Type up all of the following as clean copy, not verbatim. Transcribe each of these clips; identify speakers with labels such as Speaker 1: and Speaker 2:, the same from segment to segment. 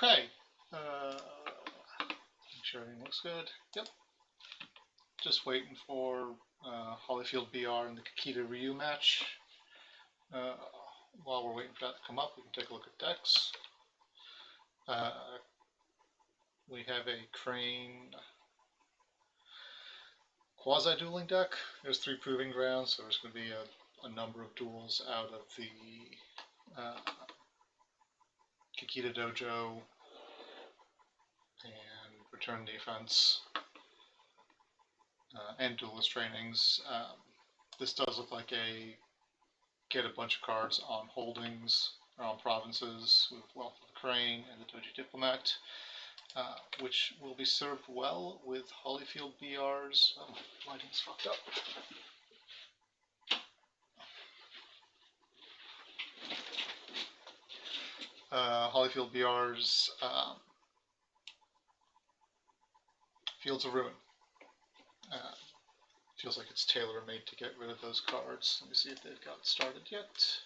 Speaker 1: Okay, make sure everything looks good. Yep. Just waiting for holyfieldbr and the kakita-ryou match. While we're waiting for that to come up, we can take a look at decks. We have a Crane quasi-dueling deck. There's 3 proving grounds, so there's going to be a number of duels out of the kakita-ryou and return defense and duelist trainings. This does look like a get a bunch of cards on holdings or on provinces with Wealth of the Crane and the Doji Diplomat, which will be served well with holyfieldbr's. Oh, my lighting's fucked up. holyfieldbr's Fields of Ruin. Feels like it's tailor-made to get rid of those cards. Let me see if they've got started yet.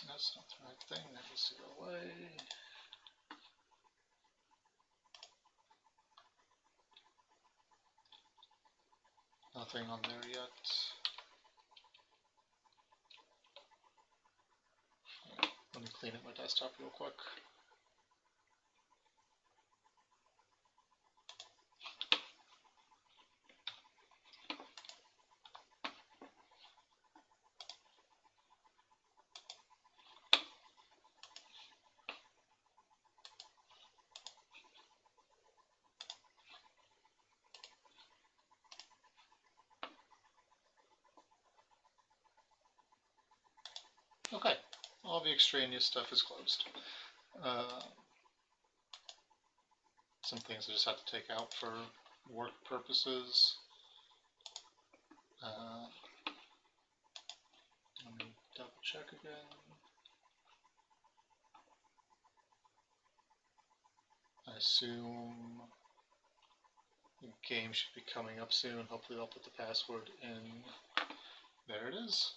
Speaker 1: That's not the right thing. That needs to go away. Nothing on there yet. Let me clean up my desktop real quick. Okay, all the extraneous stuff is closed. Some things I just have to take out for work purposes. Let me double check again. I assume the game should be coming up soon. Hopefully I'll put the password in. There it is.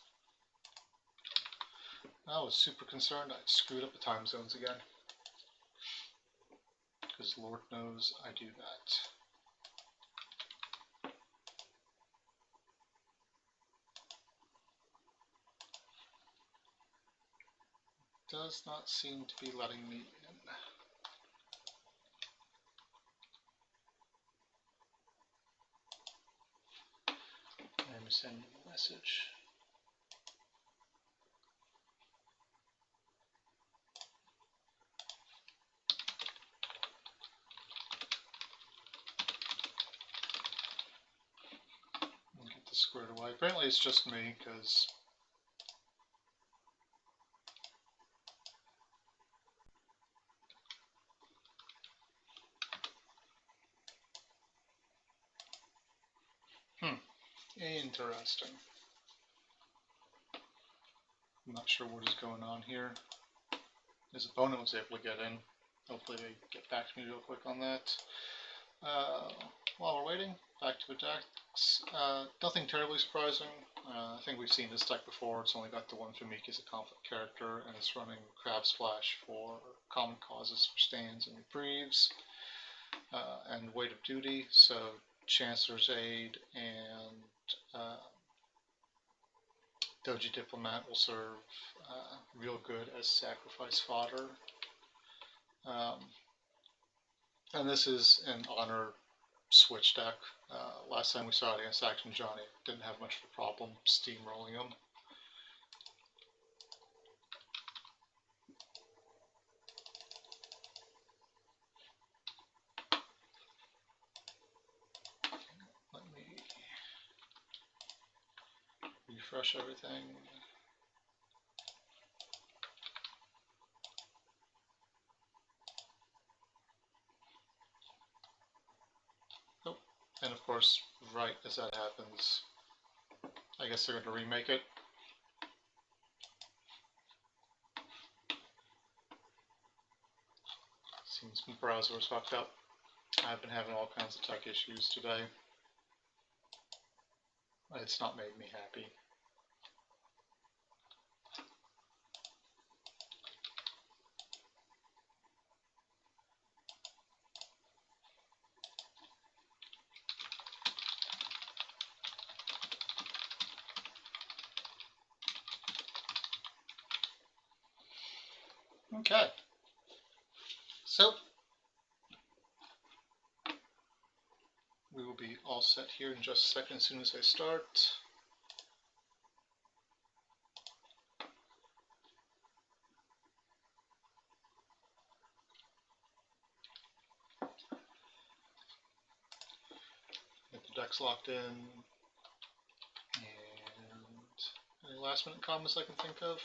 Speaker 1: I was super concerned I'd screwed up the time zones again. Because Lord knows I do that. Does not seem to be letting me in. I'm sending a message. I'll get this squared away. Apparently it's just me, because interesting. I'm not sure what is going on here. His opponent was able to get in. Hopefully they get back to me real quick on that. While we're waiting, back to the decks. Nothing terribly surprising. I think we've seen this deck before. It's only got the one Famiki as a conflict character, and it's running Crab Splash for common causes for stands and reprieves, and Weight of Duty, so Chancellor's Aid and Doji Diplomat will serve real good as sacrifice fodder. And this is an honor switch deck. Last time we saw it against Action Johnny, didn't have much of a problem steamrolling him. Let me refresh everything. And of course, right as that happens, I guess they're going to remake it. Seems my browser was fucked up. I've been having all kinds of tech issues today. It's not made me happy. Okay, so we will be all set here in just a second as soon as I start. Get the decks locked in, and any last minute comments I can think of?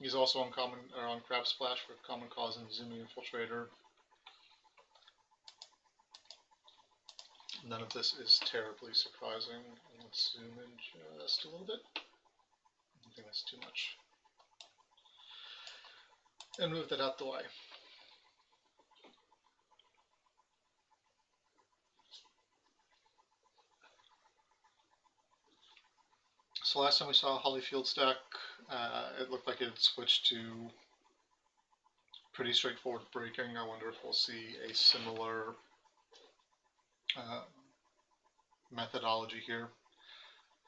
Speaker 1: He's also uncommon or on Crab Splash for Common Cause and Zoomy Infiltrator. None of this is terribly surprising. Let's zoom in just a little bit. I think that's too much. And move that out the way. So last time we saw a Holyfield's deck, it looked like it had switched to pretty straightforward breaking. I wonder if we'll see a similar methodology here.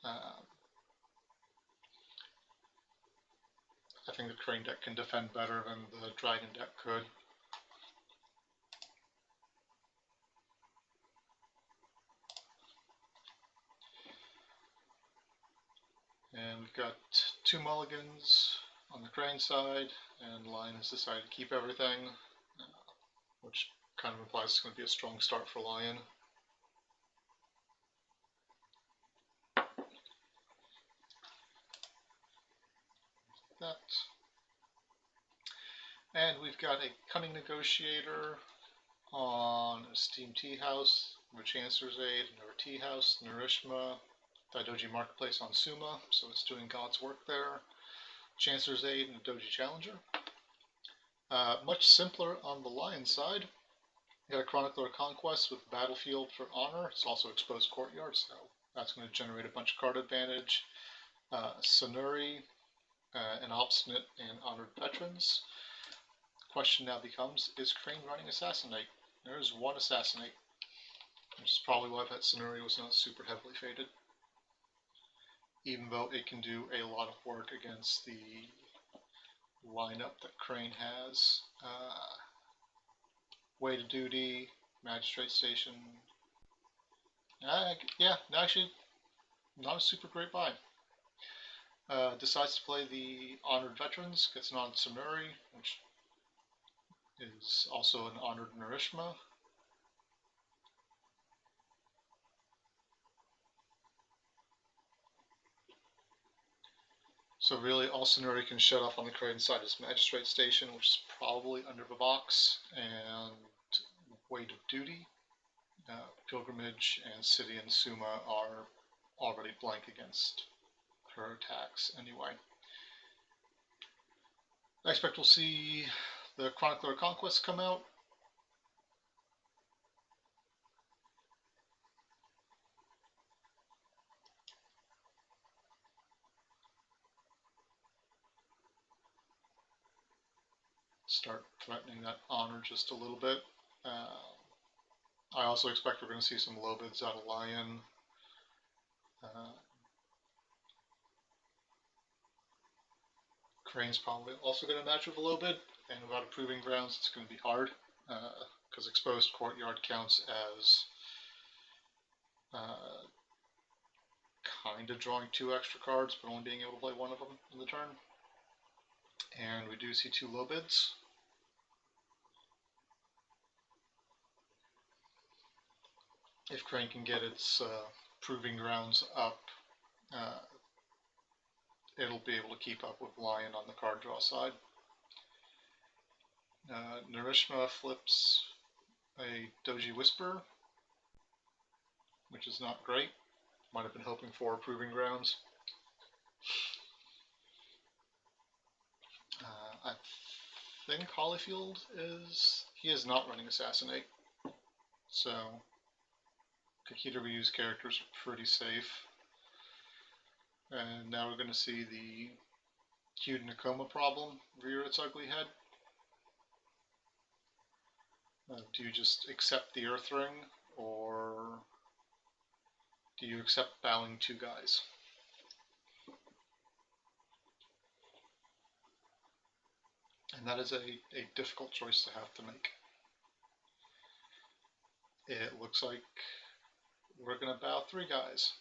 Speaker 1: I think the Crane deck can defend better than the Dragon deck could. And we've got 2 mulligans on the Crane side, and Lion has decided to keep everything, which kind of implies it's going to be a strong start for Lion. That. And we've got a Cunning Negotiator on a Steam Tea House, a Chancellor's Aid, another Tea House, Narishma, Daidoji Marketplace on Suma, so it's doing God's work there. Chancellor's Aid and a Doji Challenger. Much simpler on the Lion side. You got a Chronicler of Conquest with Battlefield for Honor. It's also Exposed Courtyard, so that's going to generate a bunch of card advantage. Sonuri, an Obstinate, and Honored Veterans. The question now becomes, is Crane running Assassinate? There's one Assassinate, which is probably why that Sonuri was not super heavily faded. Even though it can do a lot of work against the lineup that Crane has. Way to Duty, Magistrate Station. Yeah, actually, not a super great buy. Decides to play the Honored Veterans, gets an Honored Sonuri, which is also an Honored Narishma. So really, all Sonuri can shut off on the Crane side is Magistrate Station, which is probably under the box, and Weight of Duty. Pilgrimage and City and Suma are already blank against her attacks anyway. I expect we'll see the Chronicler of Conquest come out. Start threatening that honor just a little bit. I also expect we're going to see some low bids out of Lion. Crane's probably also going to match with a low bid, and without a Proving Grounds, it's going to be hard because Exposed Courtyard counts as kind of drawing 2 extra cards, but only being able to play 1 of them in the turn. And we do see 2 low bids. If Crane can get its Proving Grounds up, it'll be able to keep up with Lion on the card draw side. Narishma flips a Doji Whisper, which is not great. Might have been hoping for Proving Grounds. I think Holyfield he is not running Assassinate, so kakita-ryou's characters are pretty safe. And now we're going to see the Cued Nakoma problem rear its ugly head. Do you just accept the Earth Ring, or do you accept bowing 2 guys? And that is a difficult choice to have to make. It looks like we're going to bow 3 guys.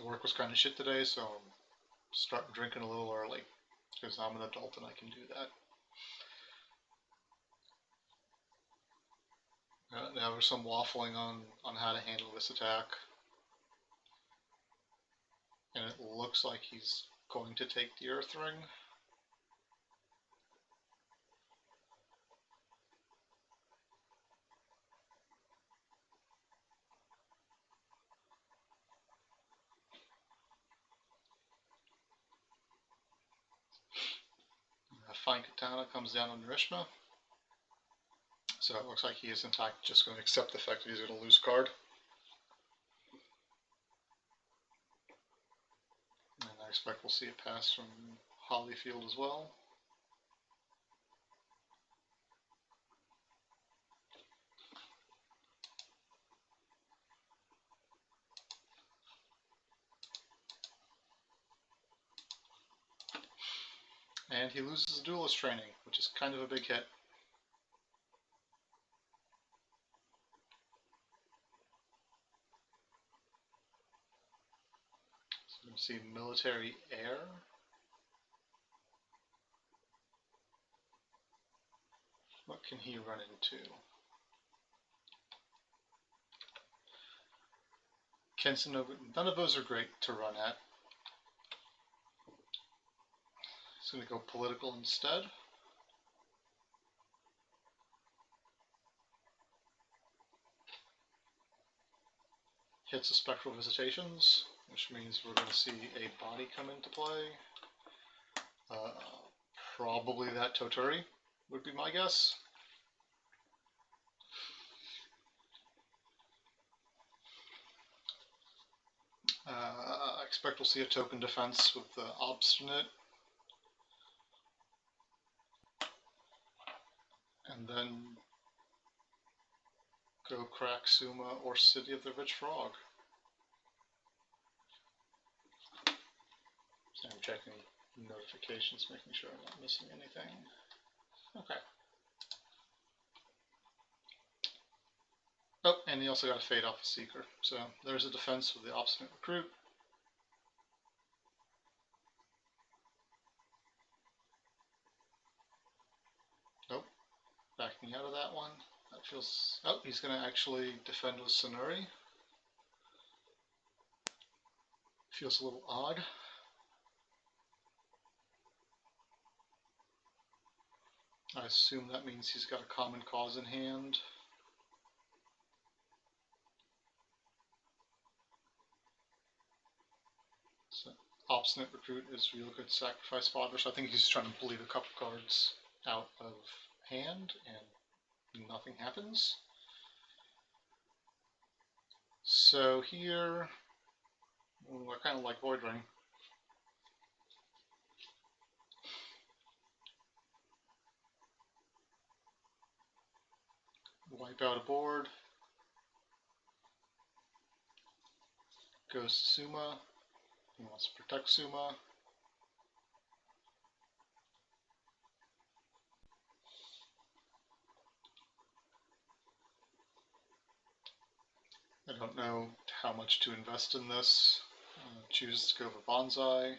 Speaker 1: Work was kind of shit today, so I'm starting drinking a little early because I'm an adult and I can do that. Now there's some waffling on how to handle this attack. And it looks like he's going to take the Earth Ring. Fine Katana comes down on Narishma. So it looks like he is in fact just going to accept the fact that he's going to lose card. And I expect we'll see a pass from Holyfield as well. And he loses the duelist training, which is kind of a big hit. So we're going to see military air. What can he run into? None of those are great to run at. He's going to go political instead. Hits the Spectral Visitations, which means we're going to see a body come into play. Probably that Toturi would be my guess. I expect we'll see a token defense with the Obstinate. And then go crack Suma or City of the Rich Frog. So I'm checking notifications, making sure I'm not missing anything. Okay. Oh, and he also got a fade off the Seeker. So there's a defense with the Obstinate Recruit. Nope. Backing out of that one. That feels... Oh, he's going to actually defend with Sonuri. Feels a little odd. I assume that means he's got a common cause in hand. So, Obstinate Recruit is real good sacrifice fodder, so I think he's trying to bleed a couple cards out of hand, and nothing happens. So here, we're kind of like Void Ring. Wipe out a board. Goes to Suma. He wants to protect Suma. I don't know how much to invest in this. Chooses to go for Bonsai.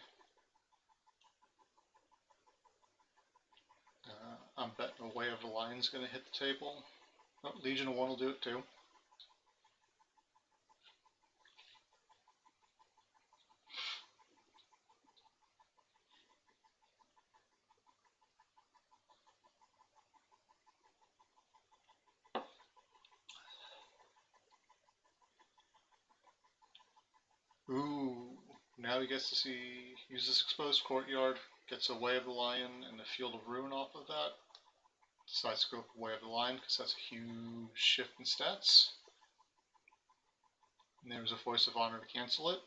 Speaker 1: I'm betting a Way of the Lion is going to hit the table. Oh, Legion of One will do it too. Ooh, now he gets to use this Exposed Courtyard, gets a Way of the Lion and a Field of Ruin off of that. Decides to go for Way of the Lion because that's a huge shift in stats. And there's a Voice of Honor to cancel it.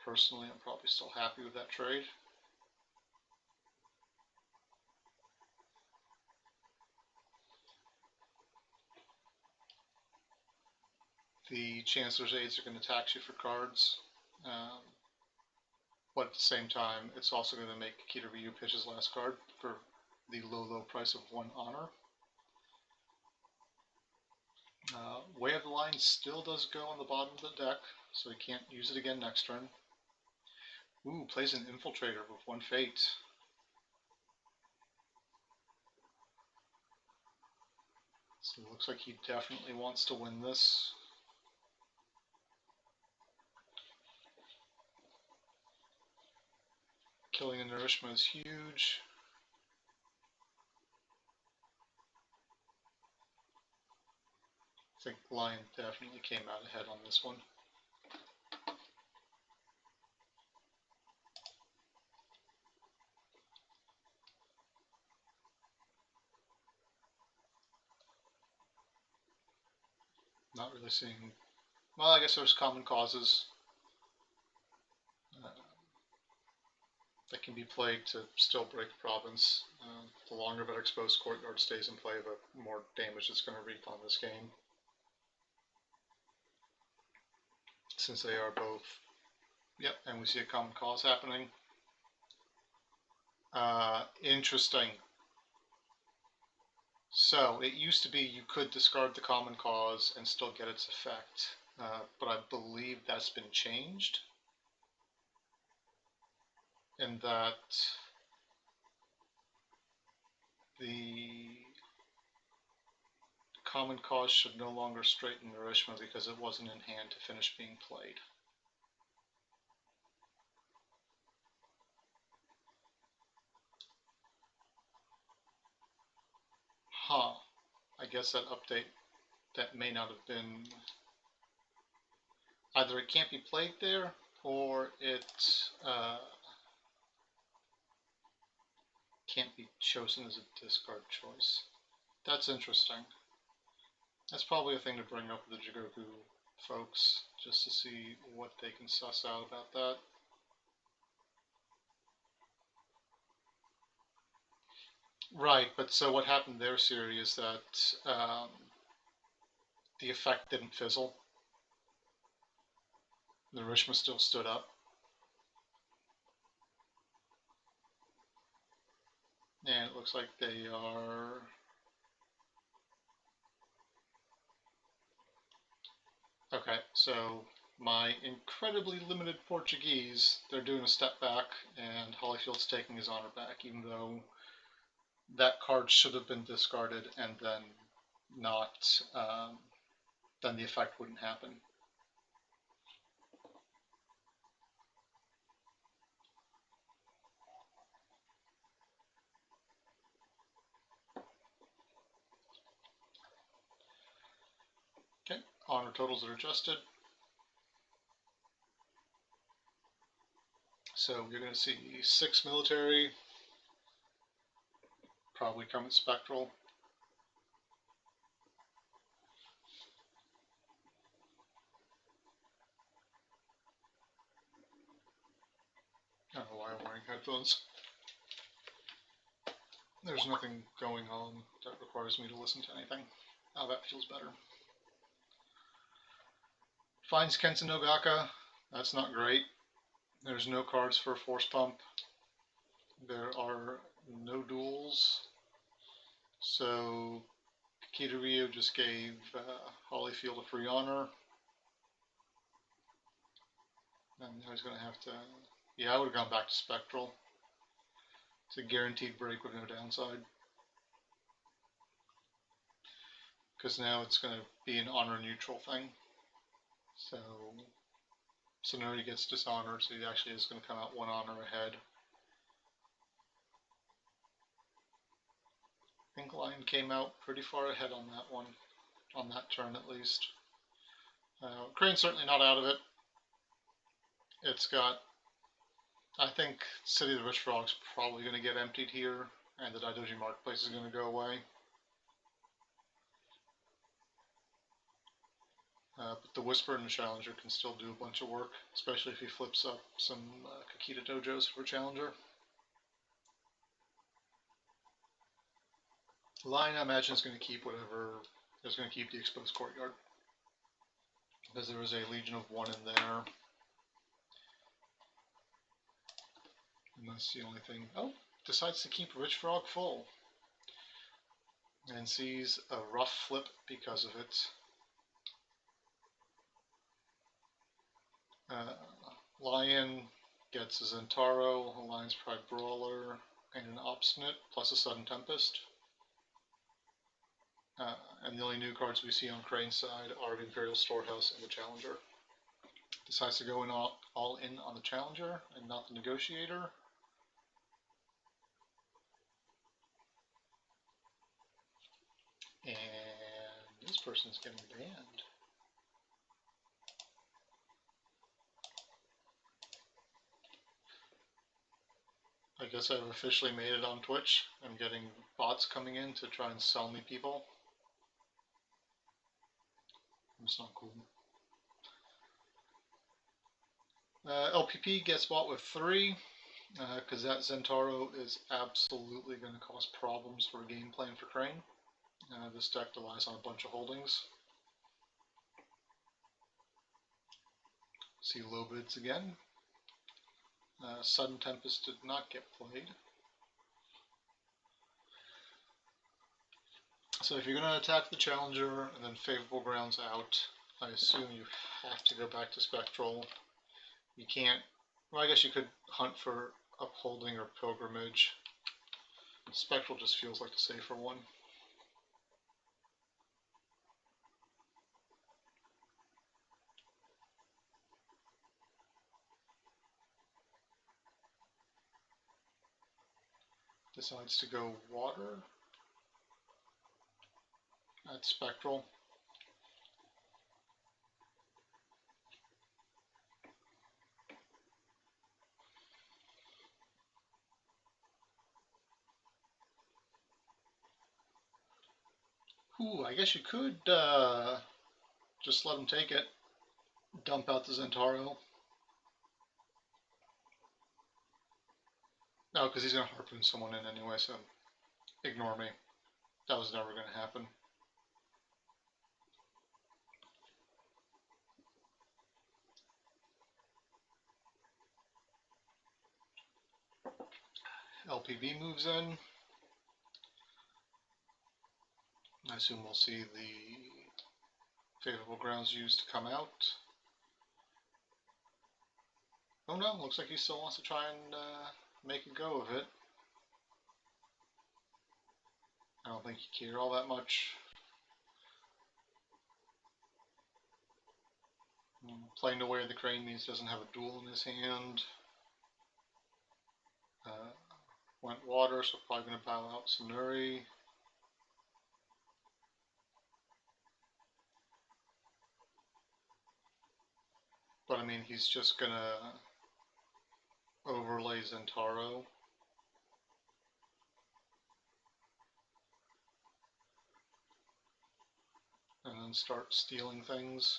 Speaker 1: Personally, I'm probably still happy with that trade. the Chancellor's Aides are going to tax you for cards, but at the same time, it's also going to make kakita-ryou pitch his last card for the low price of 1 honor. Way of the Line still does go on the bottom of the deck, so he can't use it again next turn. Ooh, plays an Infiltrator with 1 fate. So it looks like he definitely wants to win this. Killing a Nourishma is huge. I think Lion definitely came out ahead on this one. Not really seeing... Well, I guess there's common causes that can be played to still break a province. The longer that exposed courtyard stays in play, the more damage it's going to wreak on this game. Since they are both... Yep, and we see a common cause happening. Interesting. So, it used to be you could discard the common cause and still get its effect, but I believe that's been changed. In that the common cause should no longer straighten Nourishma because it wasn't in hand to finish being played. Huh. I guess that update, that may not have been... Either it can't be played there, or it can't be chosen as a discard choice. That's interesting. That's probably a thing to bring up with the Jigoku folks, just to see what they can suss out about that. Right, but so what happened there, Siri, is that the effect didn't fizzle. The Nourishma still stood up. And it looks like they are... Okay, so my incredibly limited Portuguese, they're doing a step back, and Holyfield's taking his honor back, even though that card should have been discarded, and then not, then the effect wouldn't happen. Okay, honor totals are adjusted. So you're going to see 6 military, probably come with Spectral. I don't know why I'm wearing headphones. There's nothing going on that requires me to listen to anything. Oh, that feels better. Finds Kensa Nogaka. That's not great. There's no cards for Force Pump. There are no duels. So kakita-ryou just gave Holyfield a free honor. And now he's going to have to... Yeah, I would have gone back to Spectral. It's a guaranteed break with no downside. Because now it's going to be an honor neutral thing. So now he gets dishonored, so he actually is going to come out 1 honor ahead. I think Lion came out pretty far ahead on that one, on that turn at least. Crane's certainly not out of it. It's got, I think City of the Rich Frog's probably going to get emptied here, and the Daidoji Marketplace is going to go away. But the Whisper and the Challenger can still do a bunch of work, especially if he flips up some Kakita dojos for Challenger. Lion, I imagine, is going to keep whatever, is going to keep the exposed courtyard. because there was a Legion of 1 in there. And that's the only thing. Oh, decides to keep Rich Frog full. And sees a rough flip because of it. Lion gets a Zentaro, a Lion's Pride Brawler, and an Obstinate, plus a Sudden Tempest. And the only new cards we see on Crane's side are the Imperial Storehouse and the Challenger. Decides to go in all in on the Challenger and not the Negotiator. And this person's getting banned. I guess I've officially made it on Twitch. I'm getting bots coming in to try and sell me people. It's not cool. LPP gets bought with 3, because that Zentaro is absolutely going to cause problems for a game plan for Crane. This deck relies on a bunch of holdings. See low bids again. Sudden Tempest did not get played. So if you're going to attack the Challenger and then Favorable Grounds out, I assume you have to go back to Spectral. You can't, well, I guess you could hunt for Upholding or Pilgrimage. Spectral just feels like the safer one. Decides to go Water at Spectral. Ooh, I guess you could just let him take it. Dump out the Zentaro. No, because he's going to harpoon someone in anyway, so ignore me. That was never going to happen. LPB moves in. I assume we'll see the Favorable Grounds used to come out. Oh no, looks like he still wants to try and make a go of it. I don't think he cared all that much. Playing away the Crane means doesn't have a duel in his hand. Went Water, so probably going to bow out Sunuri. But I mean, he's just going to overlay Zentaro. And then start stealing things.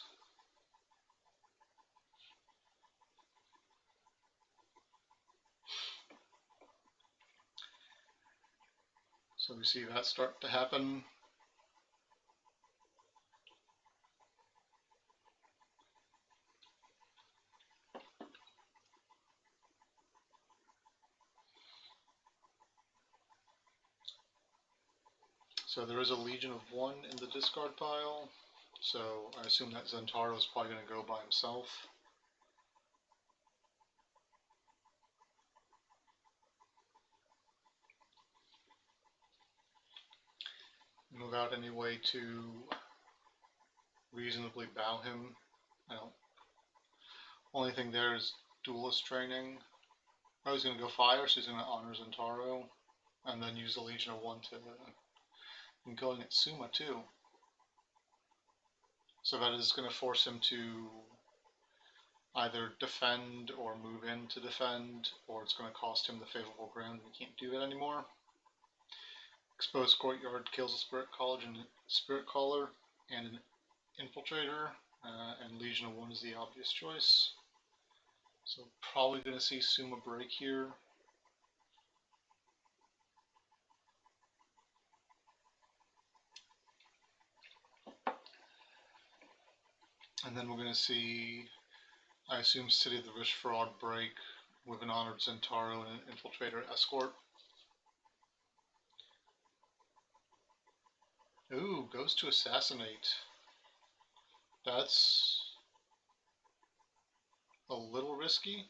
Speaker 1: So we see that start to happen. So there is a Legion of 1 in the discard pile. So I assume that Zentaro is probably going to go by himself. Move out any way to reasonably bow him. Only thing there is duelist training. Oh, he's going to go fire, so he's going to honor Zentaro, and then use the Legion of 1 to, and going at Suma too. So that is going to force him to either defend or move in to defend, or it's going to cost him the Favorable Ground, and he can't do that anymore. Exposed Courtyard kills a Spirit Caller and an Infiltrator, and Legion of 1 is the obvious choice. So probably going to see Suma break here. And then we're going to see, I assume, City of the Wish Frog break with an Honored Centauro and an Infiltrator Escort. Ooh, goes to Assassinate. That's a little risky.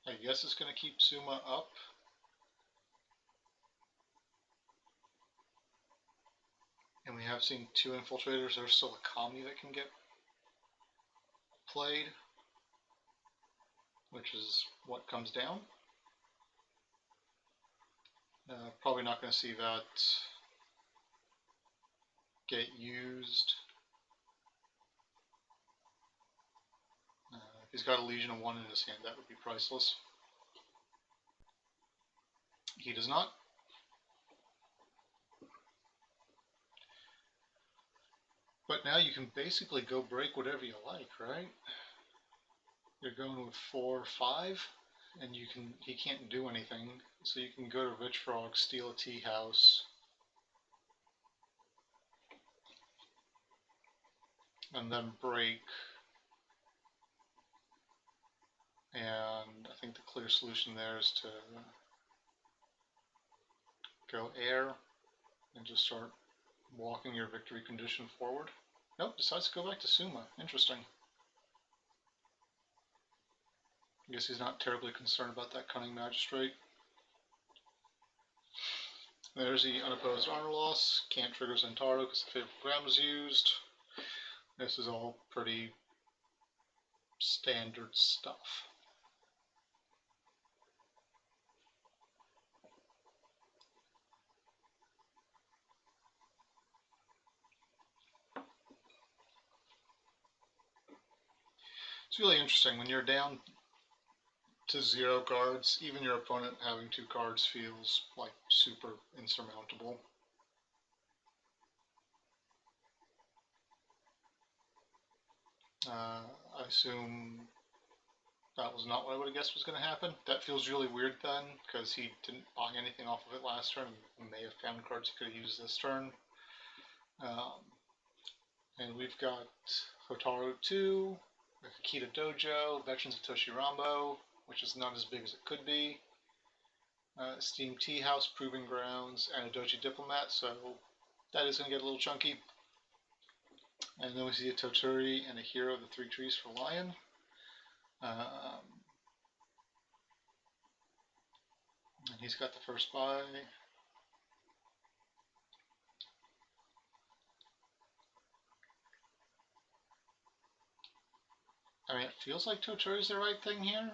Speaker 1: I guess it's going to keep Suma up. And we have seen 2 Infiltrators. There's still a Kami that can get played, which is what comes down. Probably not going to see that get used. If he's got a Legion of 1 in his hand, that would be priceless. He does not. But now you can basically go break whatever you like, right? You're going with 4 or 5, and he can't do anything. So you can go to Rich Frog, steal a tea house, and then break. And I think the clear solution there is to go air and just start walking your victory condition forward. Nope, decides to go back to Suma. Interesting. I guess he's not terribly concerned about that Cunning Magistrate. There's the unopposed honor loss. Can't trigger Centauro because the favorable ground was used. This is all pretty standard stuff. It's really interesting when you're down to 0 cards, even your opponent having 2 cards feels like super insurmountable. I assume that was not what I would have guessed was going to happen. That feels really weird then, because he didn't buy anything off of it last turn and may have found cards he could have used this turn. And we've got Hotaru 2, kakita-ryou, Veterans of Toshirambo, which is not as big as it could be, Steam Tea House, Proving Grounds, and a Doji Diplomat, so that is going to get a little chunky. And then we see a Toturi and a Hero of the 3 Trees for Lion. And he's got the first buy. I mean, it feels like Toturi's the right thing here.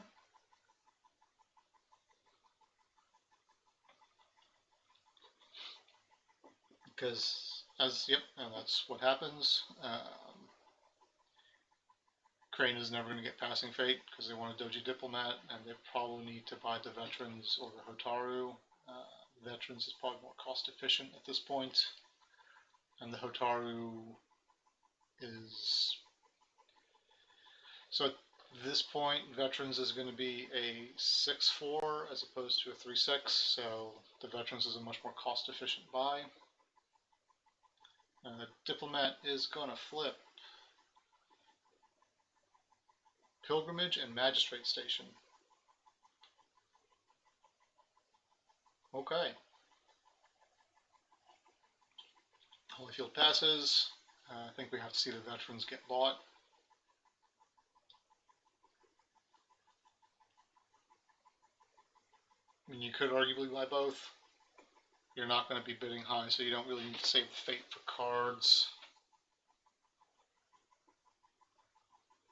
Speaker 1: Because, yep, and that's what happens. Crane is never going to get Passing Fate because they want a Doji Diplomat, and they probably need to buy the Veterans or the Hotaru. Veterans is probably more cost efficient at this point, and the Hotaru is... So at this point, Veterans is going to be a 6-4 as opposed to a 3-6, so the Veterans is a much more cost efficient buy. Diplomat is going to flip Pilgrimage and Magistrate Station. Okay. Holyfield passes. I think we have to see the Veterans get bought. I mean, you could arguably buy both. You're not going to be bidding high, so you don't really need to save the fate for cards.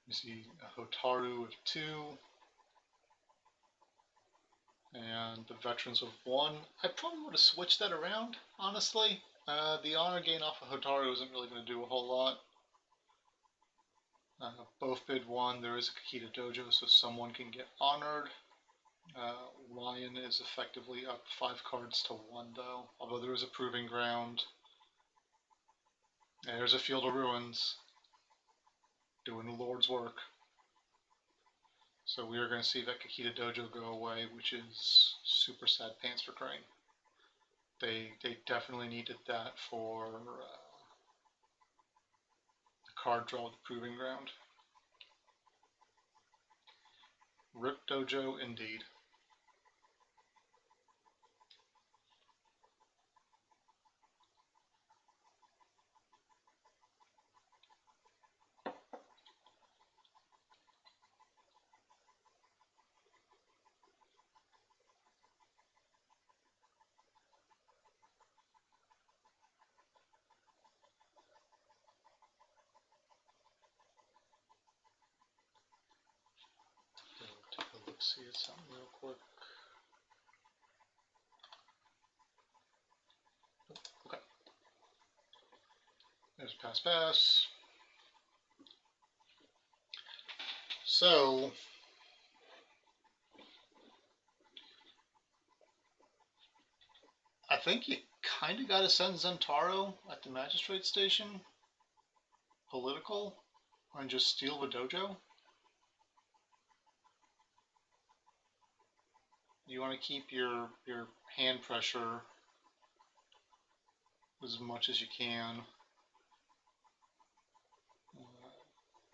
Speaker 1: You see a Hotaru of 2. And the Veterans of 1. I probably would have switched that around, honestly. The honor gain off of Hotaru isn't really going to do a whole lot. Both bid 1. There is a kakita-ryou, so someone can get honored. Lion is effectively up 5 cards to 1, though, although there is a Proving Ground. There's a Field of Ruins, doing the Lord's work. So we are going to see that kakita-ryou go away, which is super sad pants for Crane. They definitely needed that for the card draw with Proving Ground. Rip Dojo indeed. Take a look, see at something real quick. Okay. There's pass pass. So I think you kind of got to send Zentaro at the magistrate station, political, and just steal the dojo. You want to keep your hand pressure as much as you can.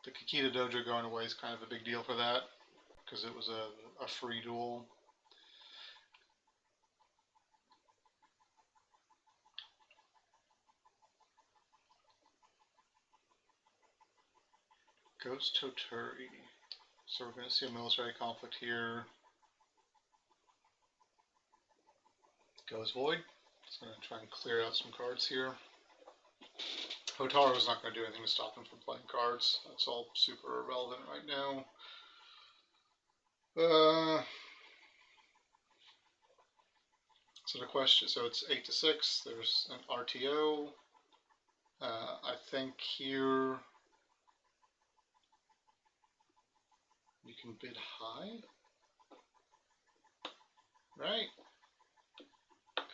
Speaker 1: The Kakita dojo going away is kind of a big deal for that, because it was a free duel. Ghost Toturi. So we're going to see a military conflict here. Goes Void. It's going to try and clear out some cards here. Hotaro's not going to do anything to stop him from playing cards. That's all super irrelevant right now. So the question, so it's 8-6. There's an RTO. I think here you can bid high, right?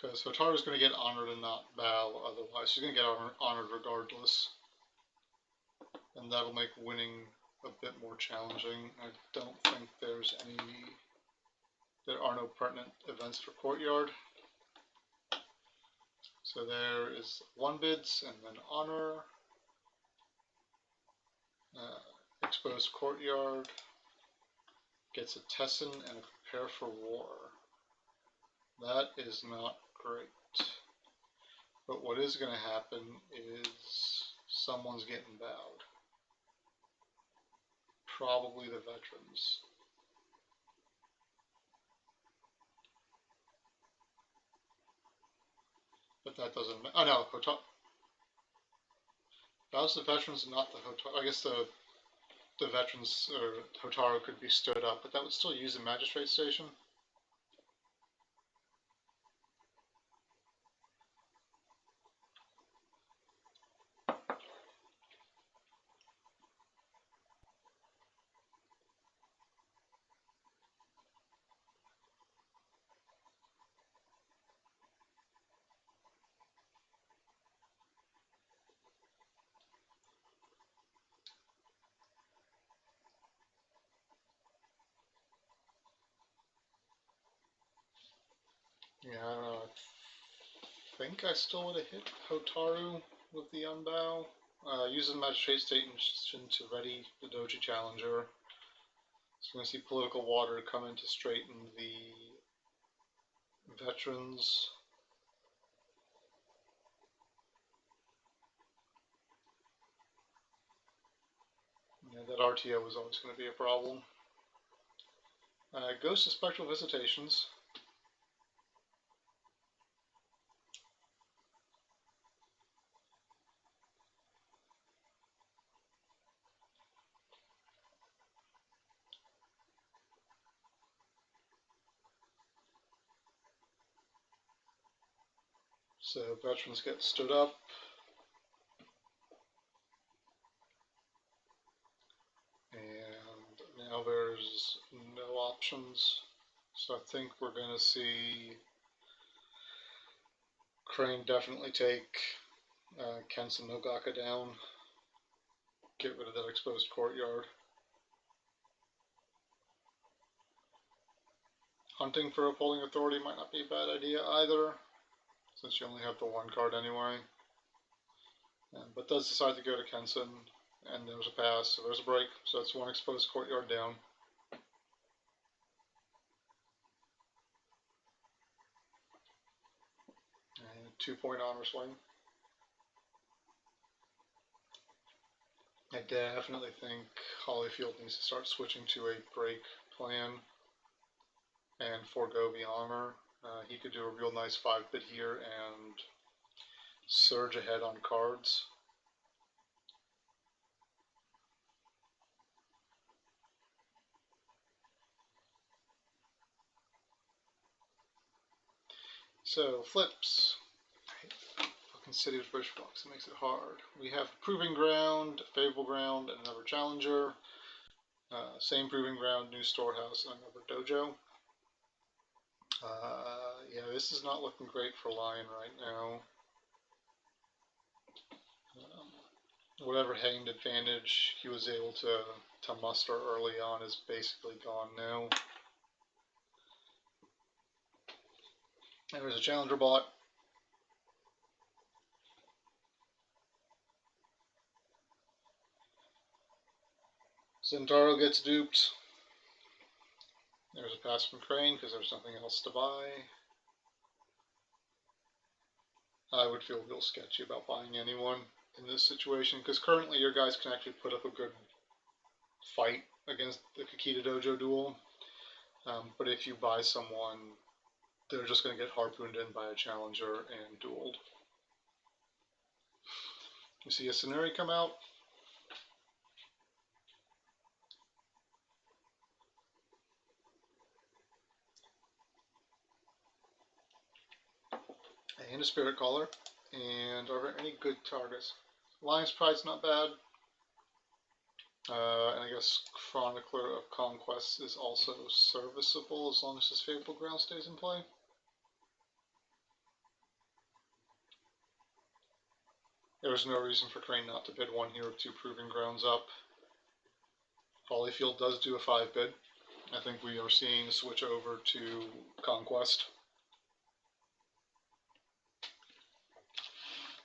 Speaker 1: Because Hotaru's going to get honored and not bow otherwise. She's going to get honored regardless. And that'll make winning a bit more challenging. I don't think there are no pertinent events for Courtyard. So there is one bids and then honor. Exposed Courtyard. Gets a Tessin and a Prepare for War. That is not great. But what is going to happen is someone's getting bowed. Probably the veterans. But that doesn't matter. Oh no, bows the veterans and not the Hotaru. I guess the veterans or Hotaru could be stood up, but that would still use a magistrate station. Yeah, I don't know. I think I still would have hit Hotaru with the unbow. Use the magistrate station to ready the Doji Challenger. So we're going to see political water come in to straighten the veterans. Yeah, that RTO is always going to be a problem. Ghost of Spectral Visitations. So veterans get stood up. And now there's no options. So I think we're going to see Crane definitely take Kensen Nogaka down. Get rid of that exposed courtyard. Hunting for upholding authority might not be a bad idea either, since you only have the one card anyway. But does decide to go to Kensen, and there was a pass, so there's a break. So that's one exposed courtyard down. And 2-point honor swing. I definitely think Holyfield needs to start switching to a break plan and forego the honor. He could do a real nice 5-bit here and surge ahead on cards. So flips. Fucking City of Bush Box, it makes it hard. We have Proving Ground, Favorable Ground, and another Challenger. Same Proving Ground, new Storehouse, and another Dojo. Yeah, this is not looking great for Lion right now. Whatever hanged advantage he was able to muster early on is basically gone now. And there's a Challenger bot. Zentaro gets duped. There's a pass from Crane because there's nothing else to buy. I would feel real sketchy about buying anyone in this situation because currently your guys can actually put up a good fight against the Kakita Dojo duel. But if you buy someone, they're just going to get harpooned in by a Challenger and dueled. You see a Scenarii come out. And a Spirit Caller. And are there any good targets? Lion's Pride's not bad. And I guess Chronicler of Conquest is also serviceable as long as his Favorable Ground stays in play. There's no reason for Crane not to bid one here with 2 Proving Grounds up. Holyfield does do a 5-bid. I think we are seeing a switch over to Conquest.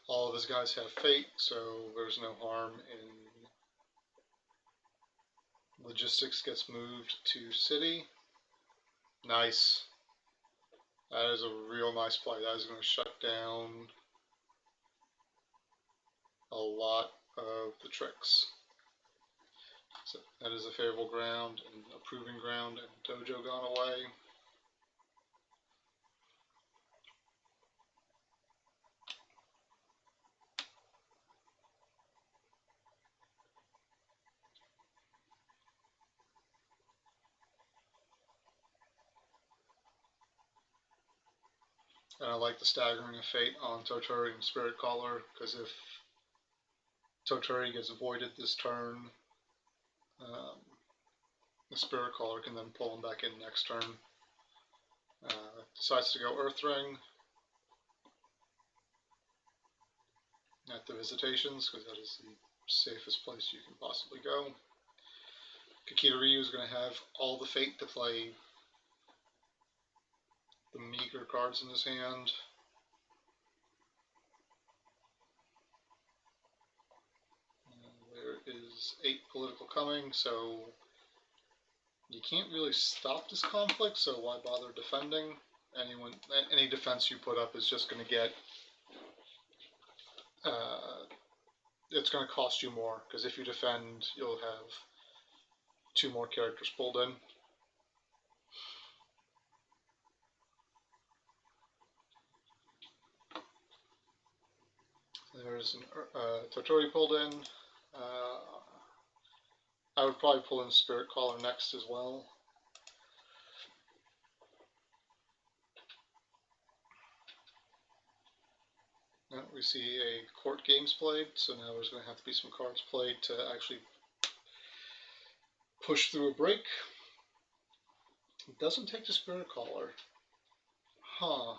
Speaker 1: All of his guys have Fate, so there's no harm in Logistics gets moved to City. Nice. That is a real nice play. That is going to shut down a lot of the tricks. So that is a Favorable Ground and a Proving Ground and Dojo gone away. And I like the staggering of Fate on Toturi and Spirit Caller, because if Toturi gets avoided this turn, the Spirit Caller can then pull him back in next turn. Decides to go Earth Ring at the Visitations, because that is the safest place you can possibly go. Kakita-ryou is going to have all the Fate to play the meager cards in his hand. There is 8 political coming, so you can't really stop this conflict, so why bother defending? Any defense you put up is just going to get, it's going to cost you more, because if you defend, you'll have 2 more characters pulled in. There's Toturi pulled in. I would probably pull in Spirit Caller next as well. Now we see a Court Games played, so now there's going to have to be some cards played to actually push through a break. It doesn't take the Spirit Caller. Huh.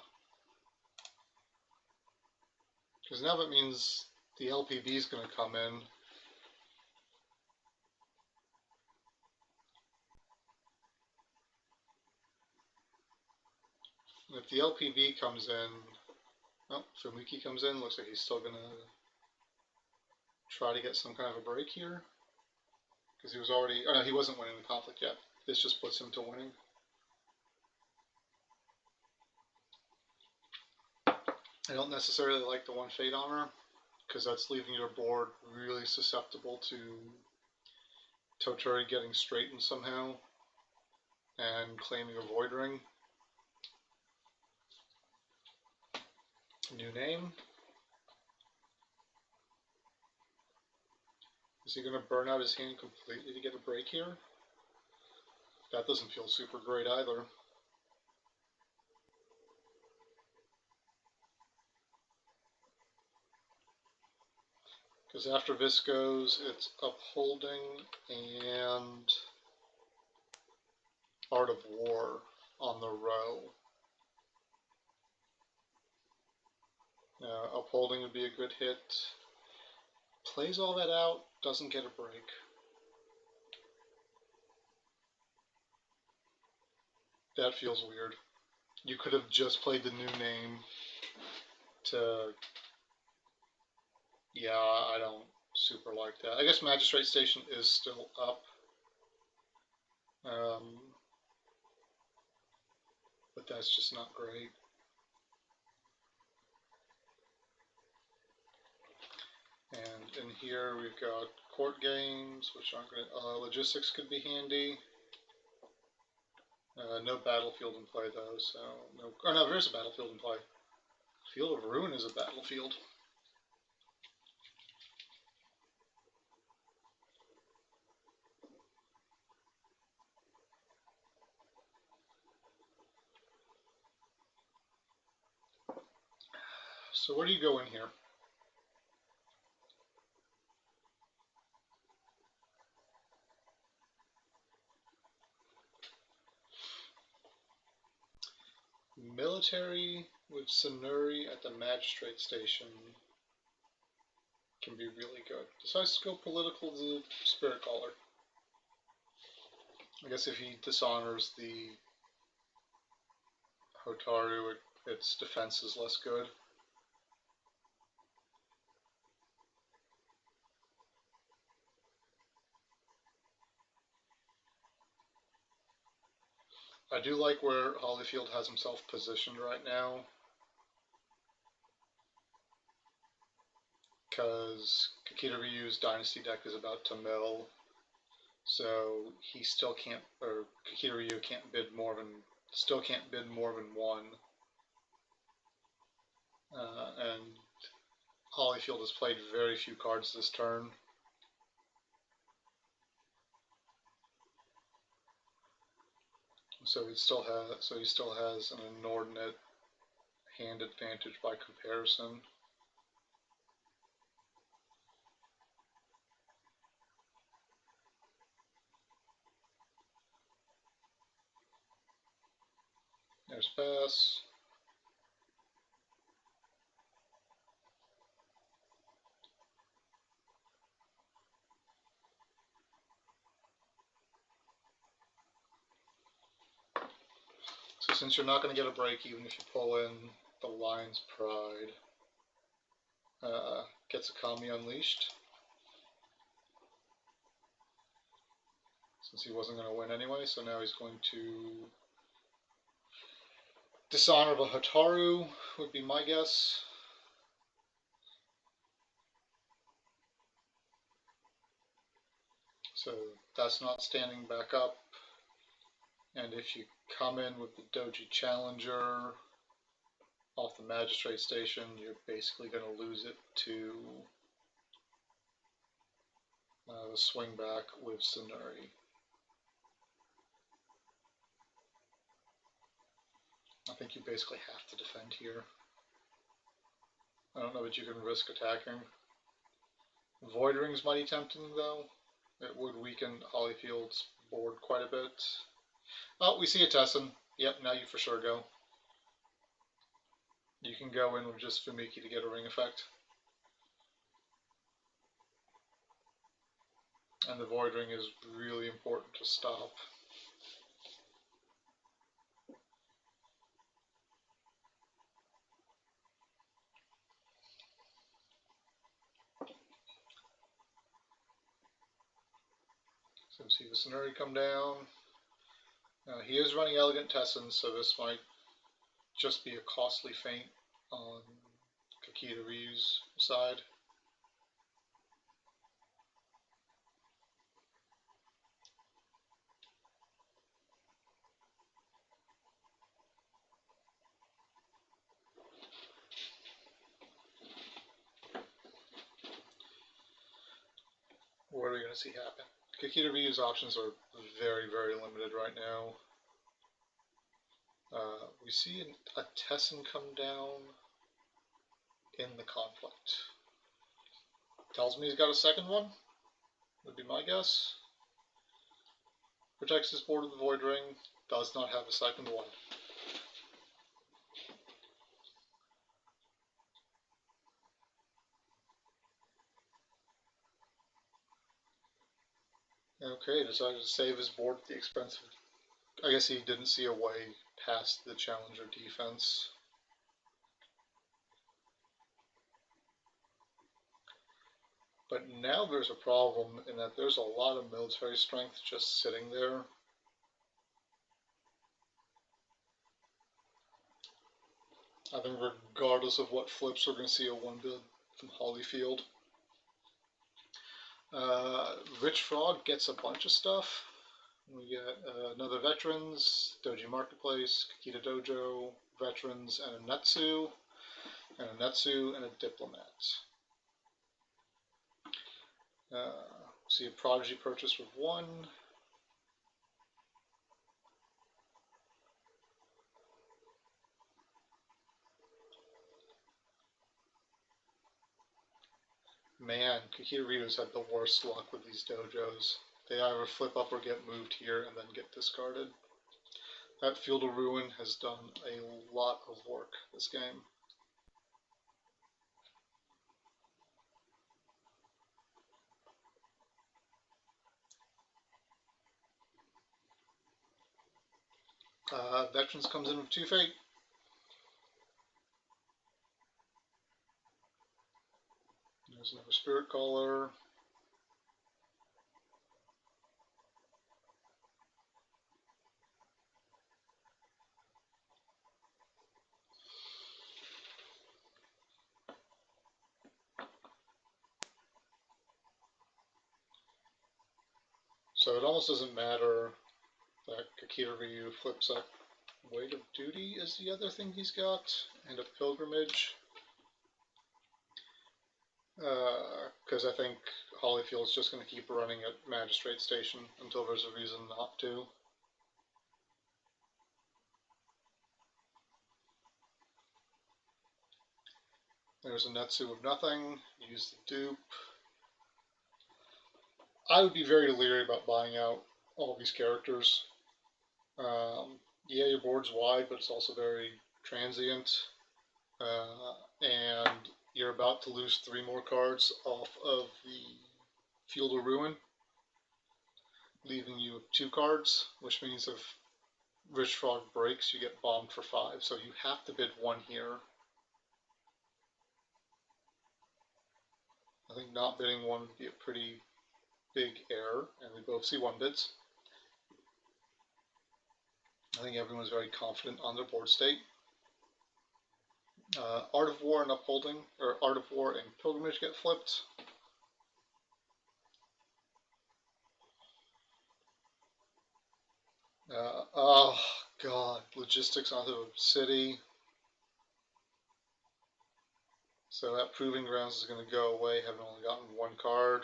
Speaker 1: Because now that means the LPB is going to come in. If the LPB comes in, oh, Fumiki comes in, looks like he's still going to try to get some kind of a break here. Because he was already, oh no, he wasn't winning the conflict yet. This just puts him to winning. I don't necessarily like the one Fate Honor, because that's leaving your board really susceptible to Toturi getting straightened somehow and claiming a Void Ring. New name. Is he going to burn out his hand completely to get a break here? That doesn't feel super great either. Because after Viscos, it's Upholding and Art of War on the row. Upholding would be a good hit. Plays all that out, doesn't get a break. That feels weird. You could have just played the new name to... Yeah, I don't super like that. I guess Magistrate Station is still up. But that's just not great. And in here we've got court games, which aren't going to... logistics could be handy. No battlefield in play though, so... No, oh no, there's a battlefield in play. Field of Ruin is a battlefield. So where do you go in here? Military with Sonuri at the Magistrate Station can be really good. Decides to go political to Spirit Caller. I guess if he dishonors the Hotaru, its defense is less good. I do like where Holyfield has himself positioned right now, because kakita-ryou's Dynasty deck is about to mill, so he still can't, or kakita-ryu can't bid more than, still can't bid more than one. And Holyfield has played very few cards this turn. So he still has an inordinate hand advantage by comparison. There's pass. So since you're not going to get a break even if you pull in the Lion's Pride, gets a Kami Unleashed. Since he wasn't going to win anyway, so now he's going to dishonor the Hotaru, would be my guess. So that's not standing back up. And if you come in with the Doji Challenger off the Magistrate Station, you're basically going to lose it to the swing back with Sonuri. I think you basically have to defend here. I don't know that you can risk attacking. Void Ring's mighty tempting though. It would weaken Holyfield's board quite a bit. Oh, we see a Tessin. Yep, now you for sure go. You can go in with just Fumiki to get a ring effect. And the Void Ring is really important to stop. So see the Sonuri come down. Now he is running Elegant Tessin, so this might just be a costly feint on kakita-ryou's side. What are we going to see happen? Kakita-ryou's options are very, very limited right now. We see a Tessin come down in the conflict. Tells me he's got a second one, would be my guess. Protects his board with the Void Ring, does not have a second one. Okay, decided to save his board at the expense of... I guess he didn't see a way past the Challenger defense. But now there's a problem in that there's a lot of military strength just sitting there. I think regardless of what flips, we're going to see a one build from Holyfield. Rich Frog gets a bunch of stuff. We get another Veterans, Doji Marketplace, Kakita Dojo, Veterans, and a Netsu, and a Diplomat. See a Prodigy purchase with one. Man, kakita-ryou's had the worst luck with these dojos. They either flip up or get moved here and then get discarded. That Field of Ruin has done a lot of work this game. Veterans comes in with 2 Fate. There's another Spirit Caller. So it almost doesn't matter that kakita-ryu flips up. Weight of Duty is the other thing he's got, and a Pilgrimage. Because I think Holyfield's just going to keep running at Magistrate Station until there's a reason not to. There's a Netsu of nothing. Use the dupe. I would be very leery about buying out all these characters. Yeah, your board's wide, but it's also very transient. And you're about to lose 3 more cards off of the Field of Ruin, leaving you with 2 cards, which means if Rich Frog breaks, you get bombed for 5. So you have to bid 1 here. I think not bidding 1 would be a pretty big error, and we both see 1 bids. I think everyone's very confident on their board state. Art of War and Upholding, or Art of War and Pilgrimage get flipped. Oh god, Logistics onto the city. So that Proving Grounds is going to go away, having only gotten 1 card.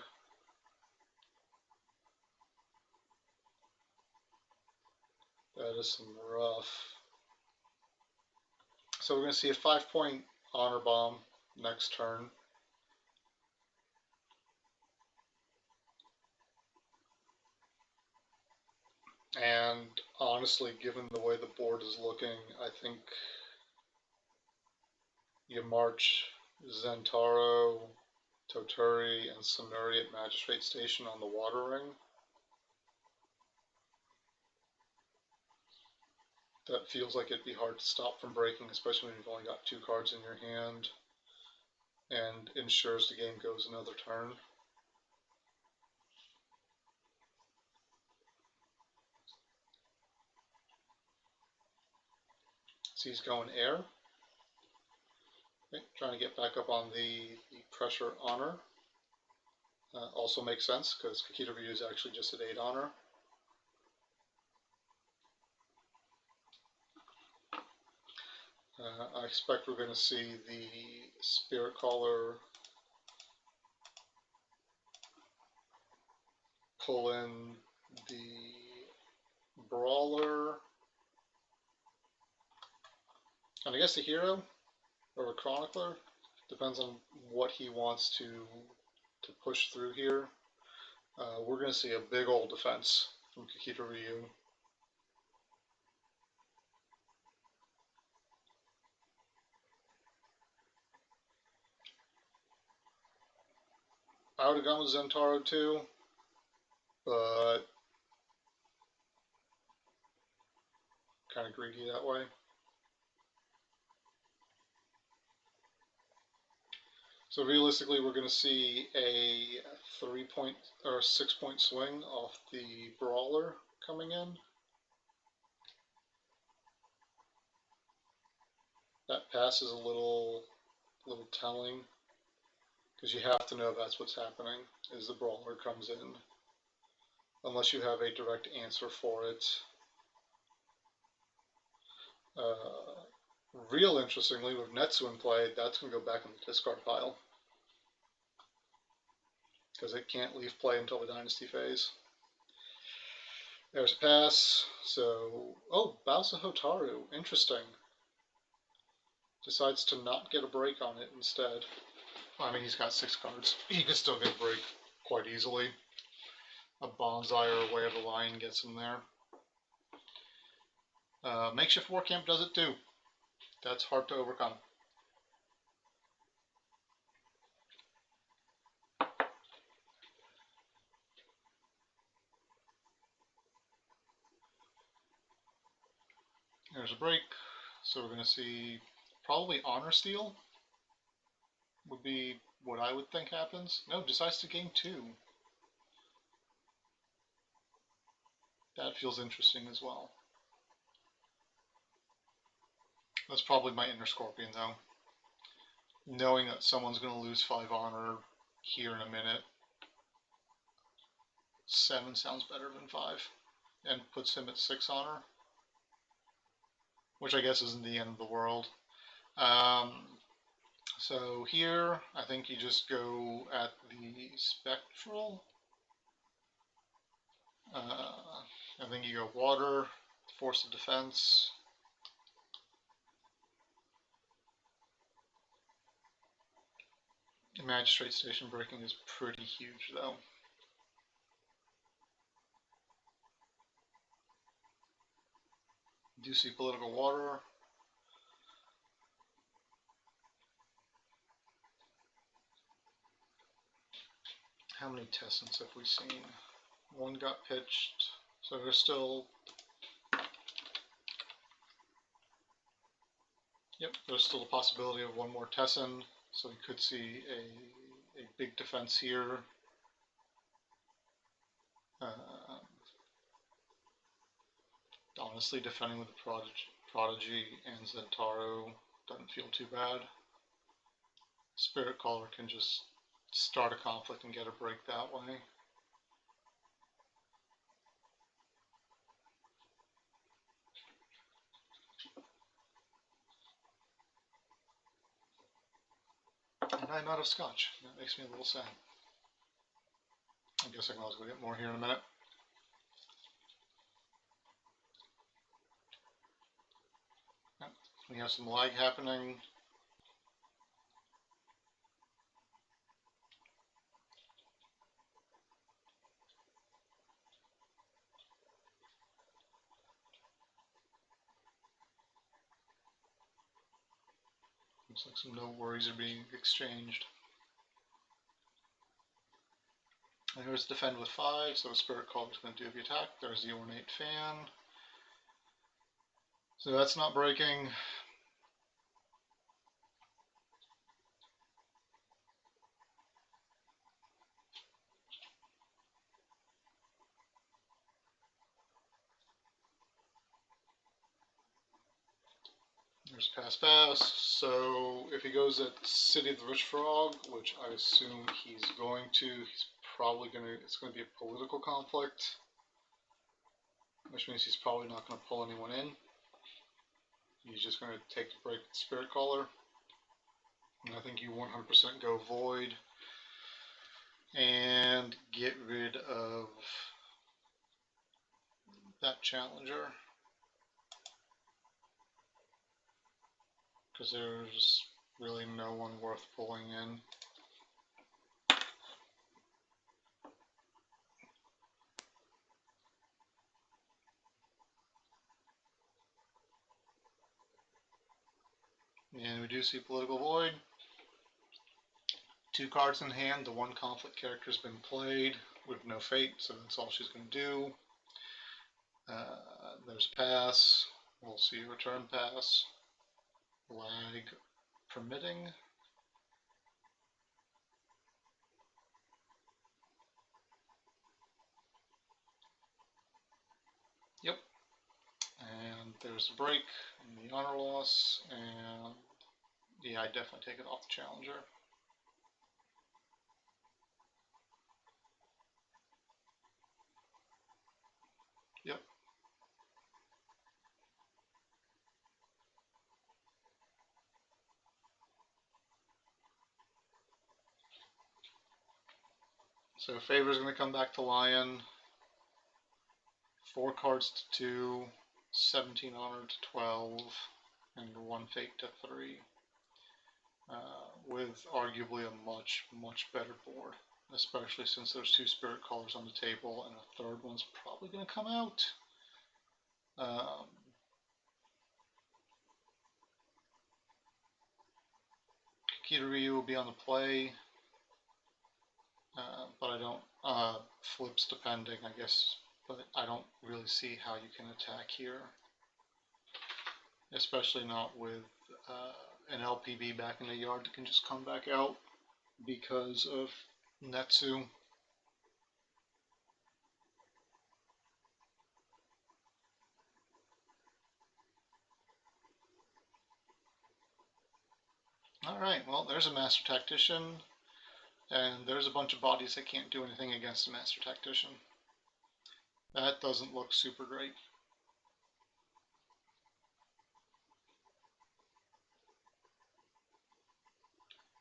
Speaker 1: That is some rough. So we're going to see a 5-point Honor Bomb next turn. And honestly, given the way the board is looking, I think you march Zentaro, Toturi, and Sonuri at Magistrate Station on the Water Ring. That feels like it'd be hard to stop from breaking, especially when you've only got 2 cards in your hand, and ensures the game goes another turn. See, he's going air. Okay, trying to get back up on the pressure honor. Also makes sense because kakita-ryou is actually just at 8 honor. I expect we're going to see the Spirit Caller pull in the Brawler, and I guess a Hero or a Chronicler. Depends on what he wants to push through here. We're going to see a big old defense from kakita-ryou. I would have gone with Zentaro too, but kind of greedy that way. So realistically, we're going to see a 3-point or 6-point swing off the Brawler coming in. That pass is a little telling, because you have to know that's what's happening as the Brawler comes in, unless you have a direct answer for it. Real interestingly, with Netsu in play, that's going to go back in the discard pile, because it can't leave play until the Dynasty phase. There's a pass, so... oh, Bowser Hotaru, interesting. Decides to not get a break on it instead. Well, I mean, he's got 6 cards. He can still get a break quite easily. A Bonsai or a Way of the Lion gets him there. Makeshift War Camp does it too. That's hard to overcome. There's a break, so we're going to see probably Honor Steal would be what I would think happens. No, decides to gain 2. That feels interesting as well. That's probably my inner Scorpion though. Knowing that someone's going to lose 5 honor here in a minute. 7 sounds better than 5. And puts him at 6 honor. Which I guess isn't the end of the world. So here, I think you just go at the Spectral. I think you go Water, Force of Defense. Magistrate Station breaking is pretty huge though. Do see Political Water. How many Tessents have we seen? 1 got pitched, so there's still... yep, there's still a possibility of 1 more Tessen, so we could see a big defense here. Honestly, defending with the Prodigy and Zentaro doesn't feel too bad. Spirit Caller can just start a conflict and get a break that way. And I'm out of scotch. That makes me a little sad. I guess I can always go get more here in a minute. We have some lag happening. Looks like some no worries are being exchanged. And there's Defend with 5, so Spirit Caller is going to do the attack. There's the Ornate Fan. So that's not breaking. there's pass pass. So if he goes at City of the Rich Frog, which I assume he's going to, he's probably going to, it's going to be a political conflict, which means he's probably not going to pull anyone in. He's just going to take the break with Spirit Caller. And I think you 100% go Void and get rid of that Challenger, because there's really no one worth pulling in. And we do see Political Void. 2 cards in hand. The 1 conflict character has been played with no fate, so that's all she's going to do. There's a pass. We'll see a return pass. Lag permitting. Yep. And there's a break and the honor loss, and yeah, I definitely take it off the Challenger. Yep. So Favor's going to come back to Lion. 4 cards to 2, 17 honor to 12, and 1 fate to 3. With arguably a much better board, especially since there's 2 Spirit Callers on the table and a 3rd one's probably going to come out. Kakita-ryou will be on the play, but I don't, flips depending, I guess, but I don't really see how you can attack here, especially not with an LPB back in the yard that can just come back out because of Netsu. Alright, well, there's a Master Tactician, and there's a bunch of bodies that can't do anything against a Master Tactician. That doesn't look super great.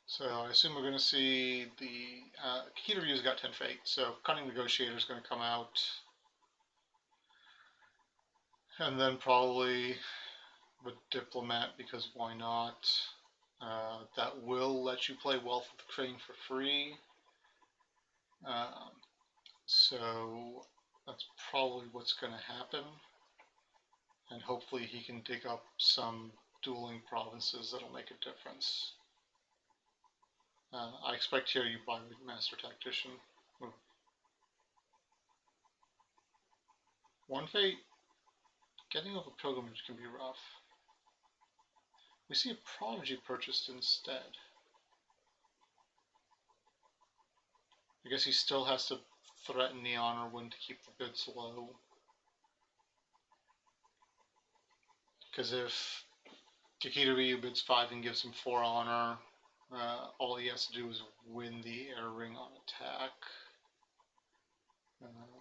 Speaker 1: So I assume we're going to see the Kakita-ryou's got 10 fate, so Cunning Negotiator is going to come out, and then probably the Diplomat, because why not? That will let you play Wealth of the Crane for free, so that's probably what's going to happen, and hopefully he can dig up some dueling provinces that'll make a difference. I expect here you buy with Master Tactician. 1 fate. Getting over Pilgrimage can be rough. We see a Prodigy purchased instead. I guess he still has to threaten the honor win to keep the bids low. Because if Kakita-ryou bids 5 and gives him 4 honor, all he has to do is win the air ring on attack.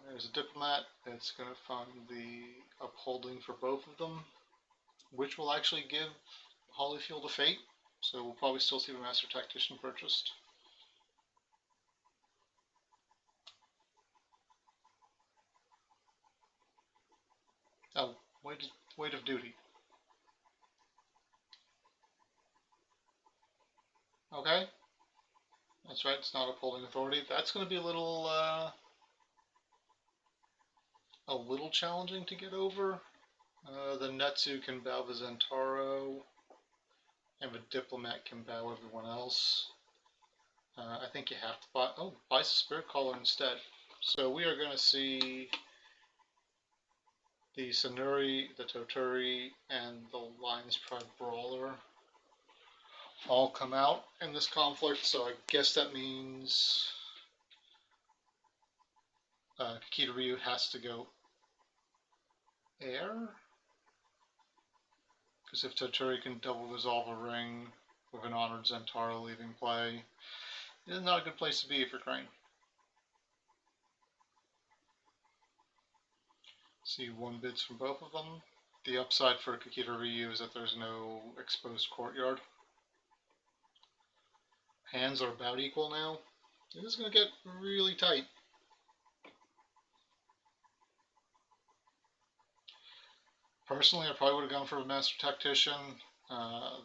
Speaker 1: There's a Diplomat that's going to find the upholding for both of them, which will actually give Holyfield a fate, so we'll probably still see the Master Tactician purchased. Oh, weight of duty. Okay, that's right, it's not upholding authority. That's going to be a little challenging to get over. The Netsu can bow the Zentaro, and the Diplomat can bow everyone else. I think you have to buy, buy the Spirit Caller instead. So we are going to see the Sanuri, the Toturi, and the Lions Pride Brawler all come out in this conflict, so I guess that means Kakita-ryou has to go air. Because if Toturi can double resolve a ring with an honored Zentaro leaving play, it is not a good place to be if you're Crane. See 1 bids from both of them. The upside for Kakita-ryou is that there's no exposed courtyard. Hands are about equal now. It is going to get really tight. Personally, I probably would have gone for a Master Tactician.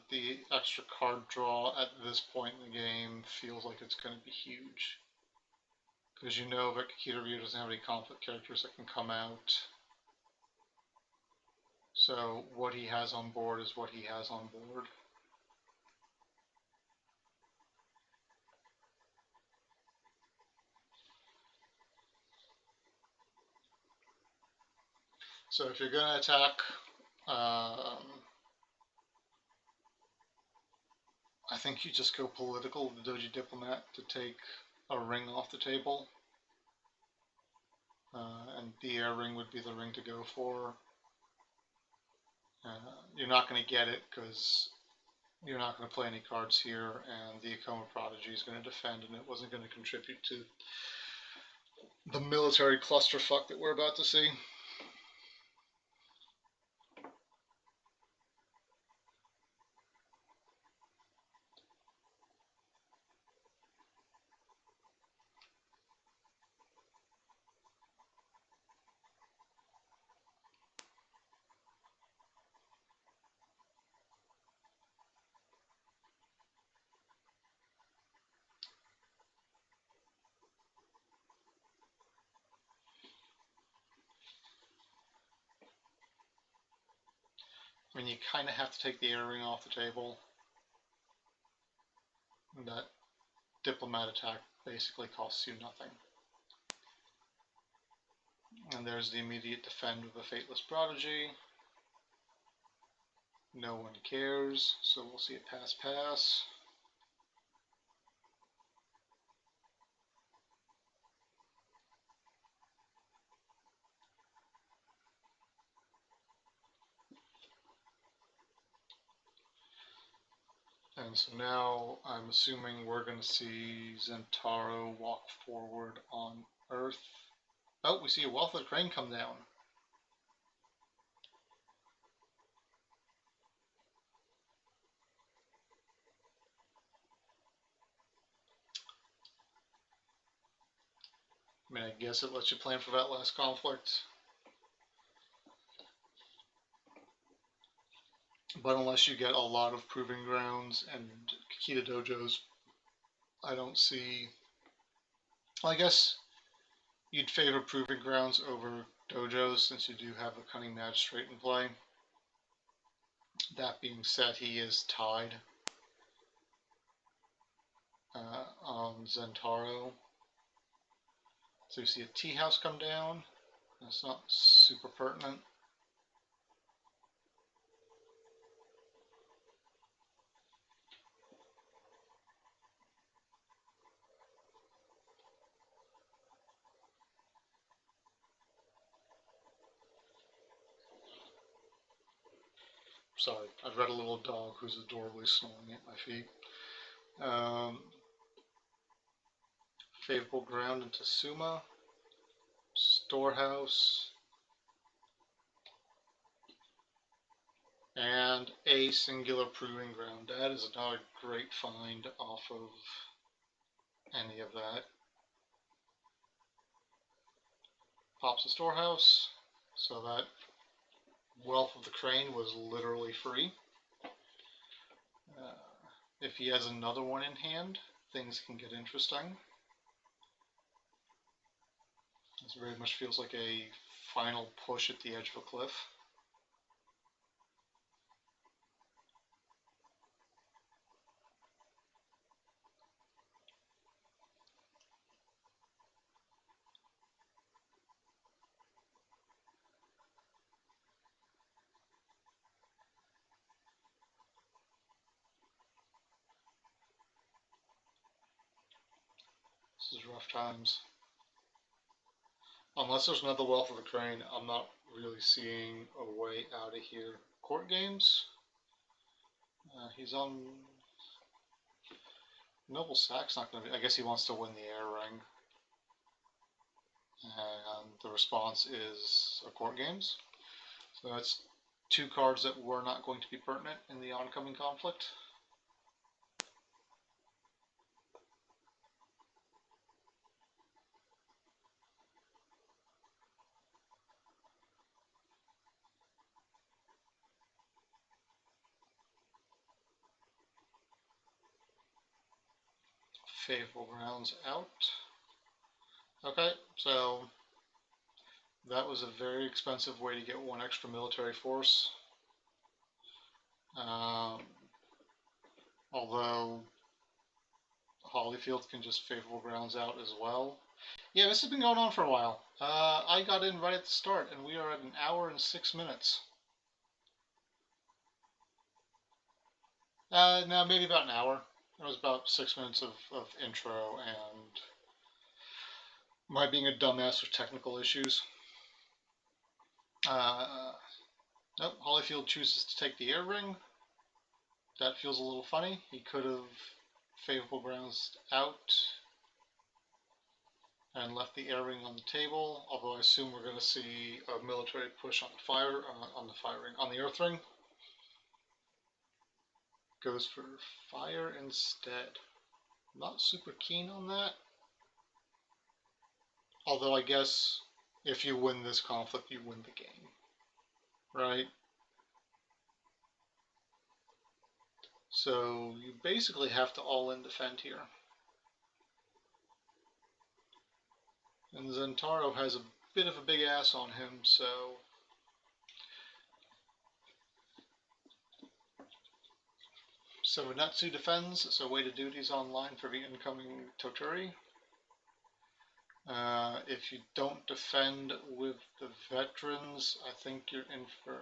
Speaker 1: The extra card draw at this point in the game feels like it's going to be huge. Because you know that Kakita-ryou doesn't have any conflict characters that can come out. So what he has on board is what he has on board. So if you're going to attack, I think you just go political with the Doji Diplomat to take a ring off the table. And the air ring would be the ring to go for. You're not going to get it because you're not going to play any cards here, and the Akoma Prodigy is going to defend, and it wasn't going to contribute to the military clusterfuck that we're about to see. I mean, you kind of have to take the air ring off the table. That diplomat attack basically costs you nothing. And there's the immediate defend with the Fateless Prodigy. No one cares, so we'll see a pass-pass. And so now I'm assuming we're going to see Zentaro walk forward on Earth. Oh, we see a Wealth of the Crane come down. I mean, I guess it lets you plan for that last conflict. But unless you get a lot of Proving Grounds and Kakita Dojos, I don't see... Well, I guess you'd favor Proving Grounds over Dojos since you do have the Cunning Magistrate in play. That being said, he is tied on Zentaro. So you see a tea house come down. That's not super pertinent. Sorry, I've got a little dog who's adorably snoring at my feet. Favorable ground into Suma. Storehouse. And a singular Proving Ground. That is another great find off of any of that. Pops the Storehouse, so that Wealth of the Crane was literally free. If he has another one in hand, things can get interesting. This very much feels like a final push at the edge of a cliff. This is rough times. Unless there's another Wealth of the Crane, I'm not really seeing a way out of here. Court games? He's on Noble Sack's not going to be. I guess he wants to win the air ring. And the response is a court games. So that's two cards that were not going to be pertinent in the oncoming conflict. Favorable grounds out. Okay, so that was a very expensive way to get one extra military force. Although Holyfield can just favorable grounds out as well. Yeah, this has been going on for a while. I got in right at the start, and we are at 1 hour and 6 minutes. No, maybe about an hour. It was about 6 minutes of intro and my being a dumbass with technical issues. Nope, Holyfield chooses to take the air ring. That feels a little funny. He could have favorable grounds out and left the air ring on the table, although I assume we're going to see a military push on the earth ring. Goes for fire instead. Not super keen on that. Although I guess if you win this conflict, you win the game. Right? So you basically have to all-in defend here. And Zentaro has a bit of a big ass on him, so Natsu defends, so way to duties online for the incoming Toturi. If you don't defend with the veterans, I think you're in for,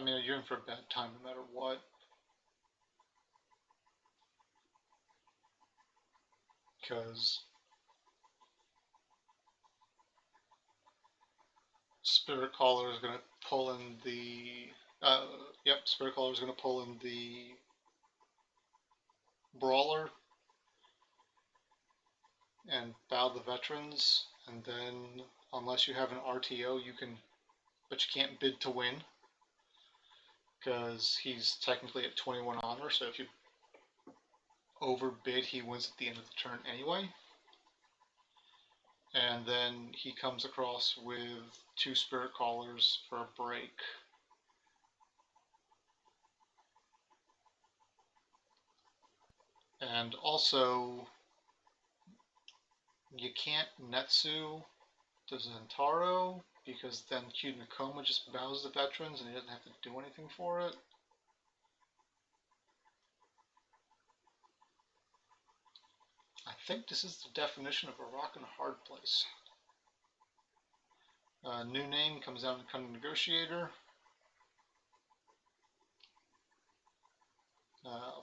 Speaker 1: you're in for a bad time no matter what. Because Spirit Caller is going to pull in the, Spirit Caller is going to pull in the Brawler and bow the veterans, and then unless you have an RTO, but you can't bid to win, because he's technically at 21 honor, so if you overbid, he wins at the end of the turn anyway. And then he comes across with 2 Spirit Callers for a break. And also, you can't Netsu to Zentaro, because then Q Nakoma just bows the veterans and he doesn't have to do anything for it. I think this is the definition of a rock and a hard place. New name comes out in Cunning Negotiator.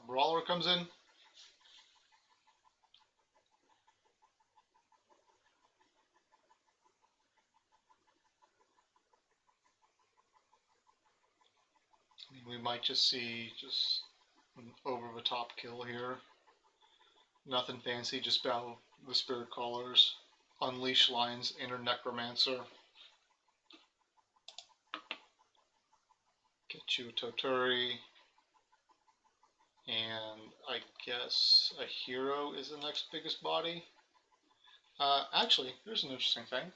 Speaker 1: Brawler comes in. We might just see an over-the-top kill here. Nothing fancy, just bow the Spirit Callers. Unleash Lion's Inner Necromancer. Get you a Toturi. And I guess a hero is the next biggest body. Actually, here's an interesting thing.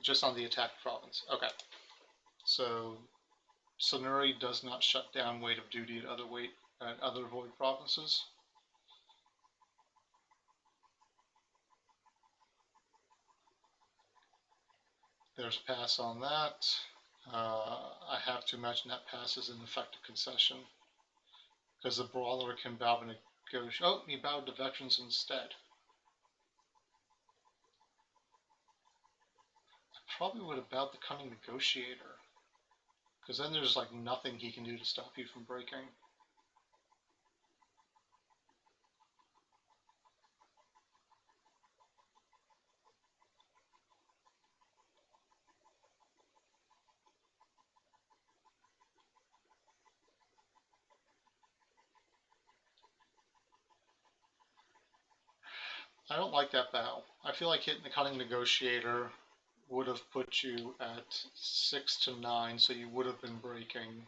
Speaker 1: Just on the attack province. Okay. So, Sonuri does not shut down Weight of Duty at other void provinces. There's a pass on that. I have to imagine that pass is an effective concession, because the Brawler can bow and negotiate. Oh, he bowed to veterans instead. I probably would have bowed the Cunning Negotiator, because then there's like nothing he can do to stop you from breaking. I don't like that bow. I feel like hitting the cunning negotiator would have put you at 6 to 9, so you would have been breaking.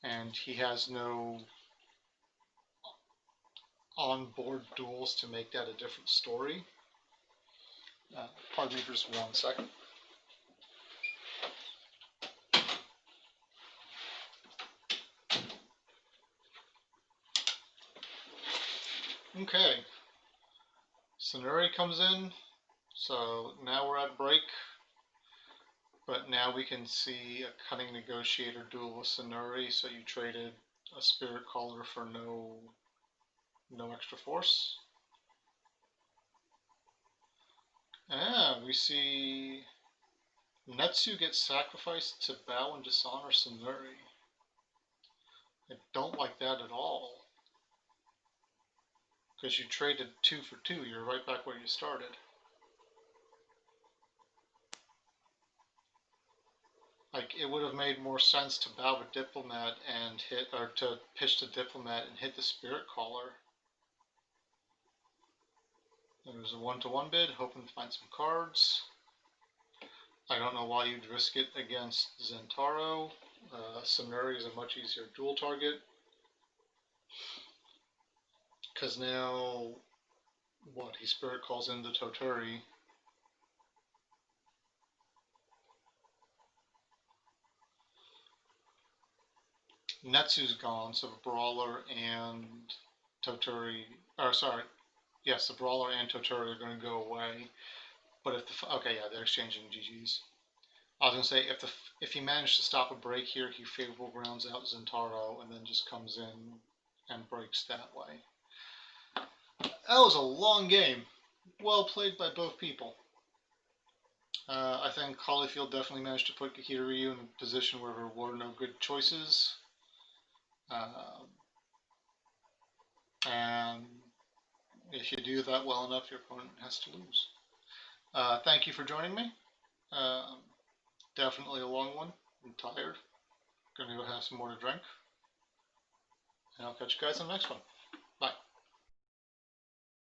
Speaker 1: And he has no on-board duels to make that a different story. Pardon me for just 1 second. Okay. Sunuri comes in, so now we're at break. But now we can see a cunning negotiator duel with Sunuri, so you traded a spirit caller for no extra force. We see Netsu gets sacrificed to bow and dishonor Sunuri. I don't like that at all. Because you traded 2 for 2, you're right back where you started. Like, it would have made more sense to bow a diplomat and hit, or to pitch the diplomat and hit the spirit caller. There was a 1-to-1 bid, hoping to find some cards. I don't know why you'd risk it against Zentaro. Sunuri is a much easier dual target. Because now, what, he spirit calls in the Toturi. Netsu's gone, so the Brawler and Toturi, or sorry, yes, the Brawler and Toturi are going to go away. But if the, okay, yeah, they're exchanging GGs. I was going to say, if he managed to stop a break here, he favorable grounds out Zentaro and then just comes in and breaks that way. That was a long game. Well played by both people. I think Holyfield definitely managed to put kakita-ryou in a position where there were no good choices. And if you do that well enough, your opponent has to lose. Thank you for joining me. Definitely a long one. I'm tired. Gonna go have some more to drink. And I'll catch you guys on the next one.